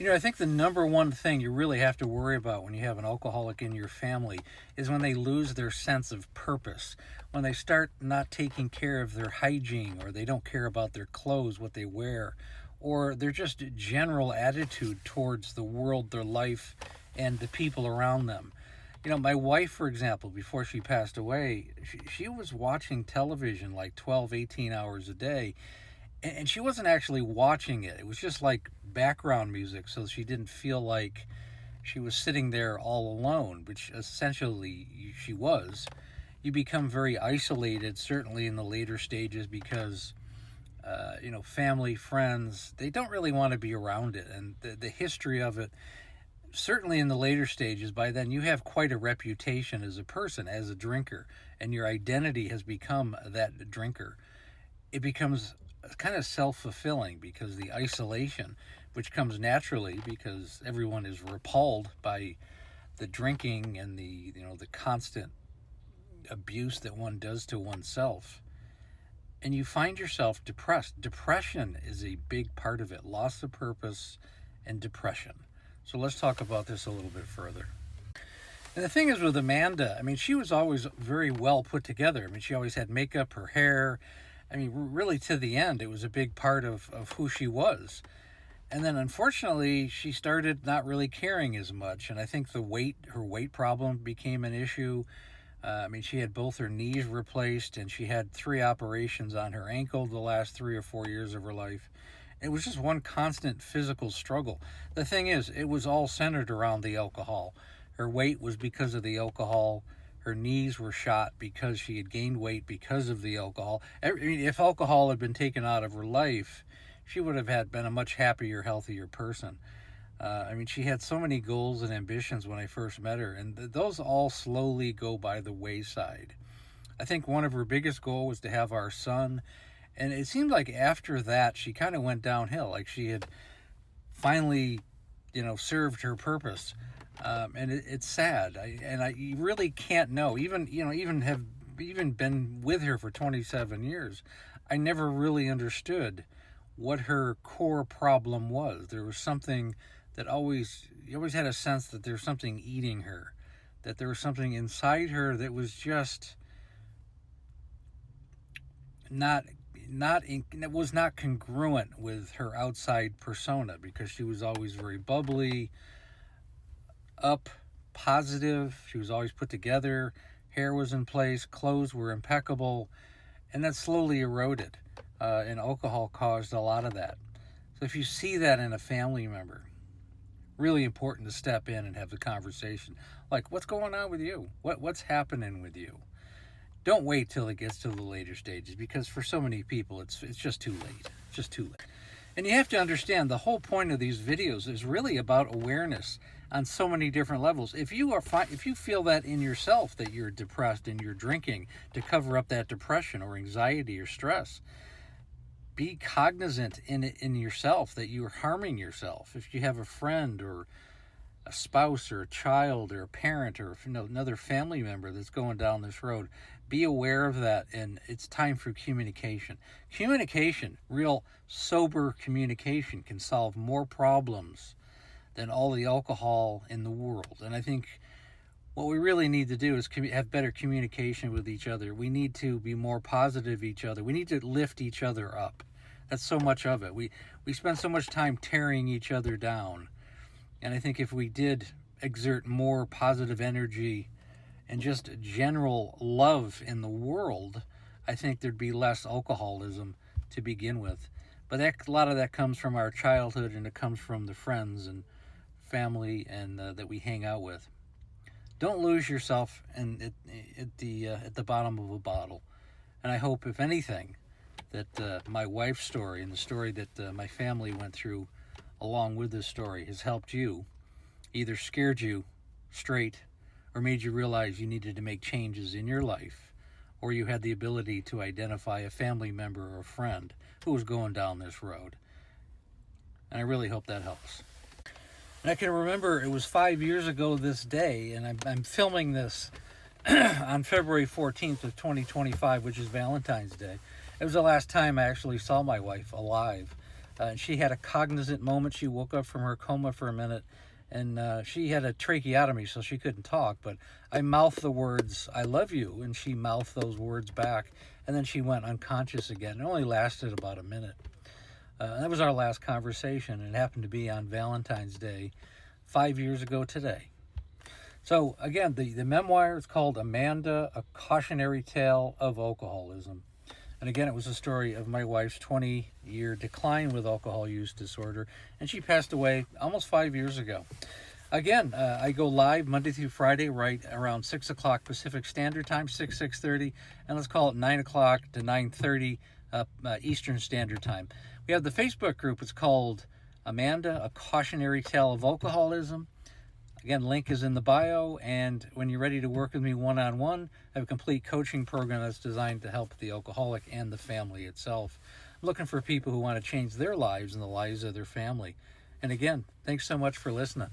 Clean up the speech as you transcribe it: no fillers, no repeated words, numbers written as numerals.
I think the number one thing you really have to worry about when you have an alcoholic in your family is when they lose their sense of purpose. When they start not taking care of their hygiene, or they don't care about their clothes, what they wear, or their just general attitude towards the world, their life, and the people around them. My wife, for example, before she passed away, she was watching television like 12, 18 hours a day, and she wasn't actually watching it. It was just like background music, so she didn't feel like she was sitting there all alone, which essentially she was. You become very isolated, certainly in the later stages, because family, friends, they don't really want to be around it, and the history of it. Certainly in the later stages, by then you have quite a reputation as a person, as a drinker, and your identity has become that drinker. It becomes kind of self-fulfilling because the isolation, which comes naturally because everyone is repelled by the drinking and the constant abuse that one does to oneself, and you find yourself depressed. Depression is a big part of it. Loss of purpose and depression. So let's talk about this a little bit further. And the thing is with Amanda, she was always very well put together. She always had makeup, her hair. Really to the end, it was a big part of who she was. And then unfortunately, she started not really caring as much. And I think her weight problem became an issue. She had both her knees replaced, and she had 3 operations on her ankle the last 3 or 4 years of her life. It was just one constant physical struggle. The thing is, it was all centered around the alcohol. Her weight was because of the alcohol. Her knees were shot because she had gained weight because of the alcohol. If alcohol had been taken out of her life, she would have been a much happier, healthier person. She had so many goals and ambitions when I first met her, and those all slowly go by the wayside. I think one of her biggest goals was to have our son, and it seemed like after that she kind of went downhill, like she had finally, served her purpose. And it's sad, you really can't know. Even been with her for 27 years, I never really understood what her core problem was. There was something that you always had a sense that there was something eating her, that there was something inside her that was just it was not congruent with her outside persona, because she was always very bubbly, up, positive. She was always put together. Hair was in place, clothes were impeccable, and that slowly eroded. And alcohol caused a lot of that. So if you see that in a family member, really important to step in and have the conversation. Like, what's going on with you? What's happening with you? Don't wait till it gets to the later stages, because for so many people, it's just too late. It's just too late. And you have to understand, the whole point of these videos is really about awareness on so many different levels. If you feel that in yourself, that you're depressed and you're drinking to cover up that depression or anxiety or stress, be cognizant in yourself that you're harming yourself. If you have a friend or a spouse or a child or a parent or another family member that's going down this road, be aware of that, and it's time for communication. Real sober communication, can solve more problems than all the alcohol in the world. And I think what we really need to do is have better communication with each other. We need to be more positive each other. We need to lift each other up. That's so much of it. We spend so much time tearing each other down. And I think if we did exert more positive energy and just general love in the world, I think there'd be less alcoholism to begin with. But a lot of that comes from our childhood, and it comes from the friends and family and that we hang out with. Don't lose yourself at the bottom of a bottle. And I hope, if anything, that my wife's story and the story that my family went through along with this story has helped you, either scared you straight or made you realize you needed to make changes in your life, or you had the ability to identify a family member or a friend who was going down this road. And I really hope that helps. And I can remember it was 5 years ago this day, and I'm filming this on February 14th of 2025, which is Valentine's Day. It was the last time I actually saw my wife alive. She had a cognizant moment. She woke up from her coma for a minute, and she had a tracheotomy, so she couldn't talk. But I mouthed the words, "I love you," and she mouthed those words back, and then she went unconscious again. It only lasted about a minute. That was our last conversation, and it happened to be on Valentine's Day 5 years ago today. So again, the memoir is called Amanda, A Cautionary Tale of Alcoholism. And again, it was a story of my wife's 20-year decline with alcohol use disorder, and she passed away almost 5 years ago. Again, I go live Monday through Friday right around 6 o'clock Pacific Standard Time, 6:30, and let's call it 9 o'clock to 9:30 Eastern Standard Time. We have the Facebook group. It's called Amanda, A Cautionary Tale of Alcoholism. Again, link is in the bio, and when you're ready to work with me one-on-one, I have a complete coaching program that's designed to help the alcoholic and the family itself. I'm looking for people who want to change their lives and the lives of their family. And again, thanks so much for listening.